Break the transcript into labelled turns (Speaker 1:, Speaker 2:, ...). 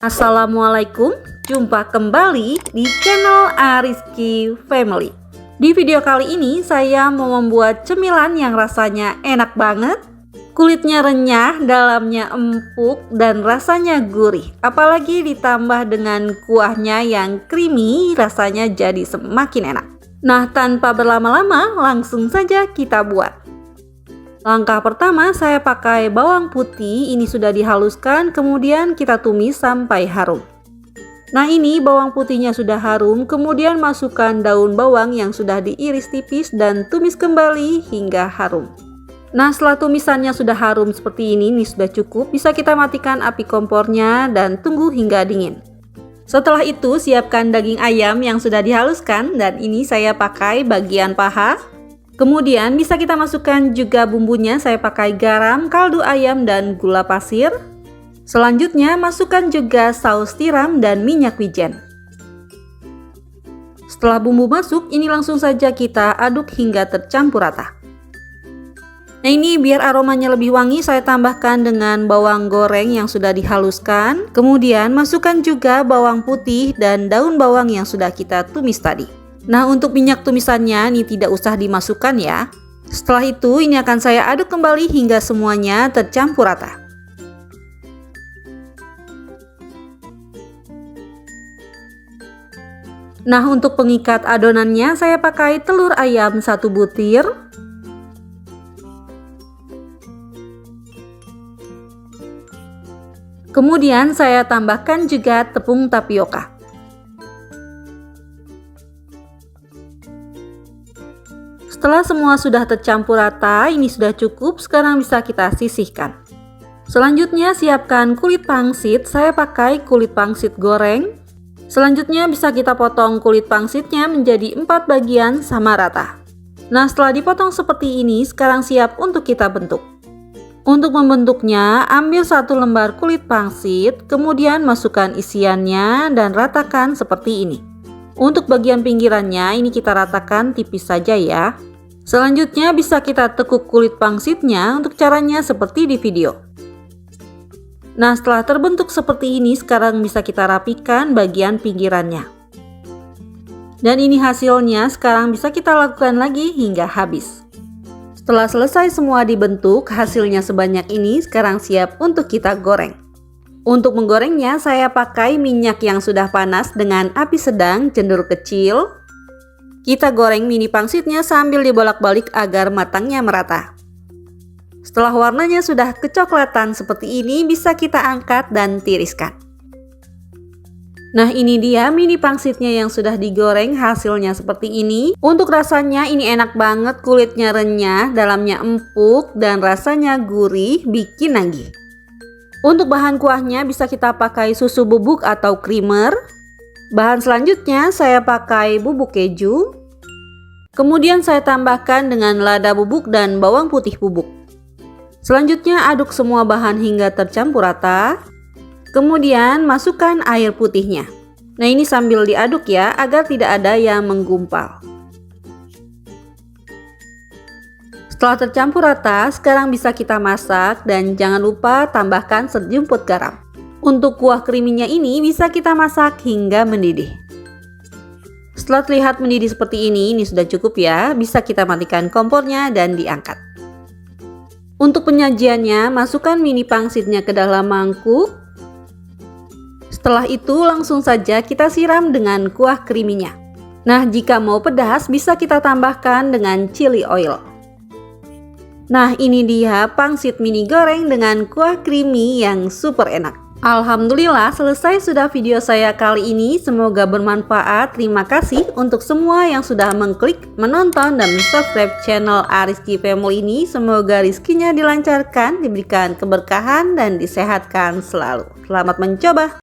Speaker 1: Assalamualaikum, jumpa kembali di channel Ariski Family. Di video kali ini saya mau membuat cemilan yang rasanya enak banget. Kulitnya renyah, dalamnya empuk, dan rasanya gurih. Apalagi ditambah dengan kuahnya yang creamy, rasanya jadi semakin enak. Nah, tanpa berlama-lama, langsung saja kita buat. Langkah pertama, saya pakai bawang putih, ini sudah dihaluskan, kemudian kita tumis sampai harum. Nah, ini bawang putihnya sudah harum, kemudian masukkan daun bawang yang sudah diiris tipis dan tumis kembali hingga harum. Nah, setelah tumisannya sudah harum seperti ini sudah cukup, bisa kita matikan api kompornya dan tunggu hingga dingin. Setelah itu, siapkan daging ayam yang sudah dihaluskan, dan ini saya pakai bagian paha. Kemudian bisa kita masukkan juga bumbunya, saya pakai garam, kaldu ayam, dan gula pasir. Selanjutnya masukkan juga saus tiram dan minyak wijen. Setelah bumbu masuk, ini langsung saja kita aduk hingga tercampur rata. Nah, ini biar aromanya lebih wangi, saya tambahkan dengan bawang goreng yang sudah dihaluskan. Kemudian masukkan juga bawang putih dan daun bawang yang sudah kita tumis tadi. Nah, untuk minyak tumisannya ini tidak usah dimasukkan ya. Setelah itu ini akan saya aduk kembali hingga semuanya tercampur rata. Nah, untuk pengikat adonannya saya pakai telur ayam 1 butir. Kemudian saya tambahkan juga tepung tapioka. Setelah semua sudah tercampur rata, ini sudah cukup, sekarang bisa kita sisihkan. Selanjutnya siapkan kulit pangsit, saya pakai kulit pangsit goreng. Selanjutnya bisa kita potong kulit pangsitnya menjadi 4 bagian sama rata. Nah, setelah dipotong seperti ini, sekarang siap untuk kita bentuk. Untuk membentuknya, ambil 1 lembar kulit pangsit, kemudian masukkan isiannya dan ratakan seperti ini. Untuk bagian pinggirannya, ini kita ratakan tipis saja ya. Selanjutnya bisa kita tekuk kulit pangsitnya, untuk caranya seperti di video. Nah, setelah terbentuk seperti ini, sekarang bisa kita rapikan bagian pinggirannya. Dan ini hasilnya, sekarang bisa kita lakukan lagi hingga habis. Setelah selesai semua dibentuk, hasilnya sebanyak ini, sekarang siap untuk kita goreng. Untuk menggorengnya, saya pakai minyak yang sudah panas dengan api sedang cenderung kecil. Kita goreng mini pangsitnya sambil dibolak-balik agar matangnya merata. Setelah warnanya sudah kecoklatan seperti ini, bisa kita angkat dan tiriskan. Nah, ini dia mini pangsitnya yang sudah digoreng, hasilnya seperti ini. Untuk rasanya ini enak banget, kulitnya renyah, dalamnya empuk, dan rasanya gurih, bikin nagih. Untuk bahan kuahnya bisa kita pakai susu bubuk atau creamer. Bahan selanjutnya saya pakai bubuk keju. Kemudian saya tambahkan dengan lada bubuk dan bawang putih bubuk. Selanjutnya aduk semua bahan hingga tercampur rata. Kemudian masukkan air putihnya. Nah, ini sambil diaduk ya, agar tidak ada yang menggumpal. Setelah tercampur rata, sekarang bisa kita masak dan jangan lupa tambahkan sejumput garam. Untuk kuah creaminya ini bisa kita masak hingga mendidih. Setelah terlihat mendidih seperti ini sudah cukup ya, bisa kita matikan kompornya dan diangkat. Untuk penyajiannya, masukkan mini pangsitnya ke dalam mangkuk. Setelah itu langsung saja kita siram dengan kuah creaminya. Nah, jika mau pedas bisa kita tambahkan dengan chili oil. Nah, ini dia pangsit mini goreng dengan kuah creamy yang super enak. Alhamdulillah, selesai sudah video saya kali ini. Semoga bermanfaat. Terima kasih untuk semua yang sudah mengklik, menonton, dan subscribe channel Ariski Family ini. Semoga rizkinya dilancarkan, diberikan keberkahan, dan disehatkan selalu. Selamat mencoba!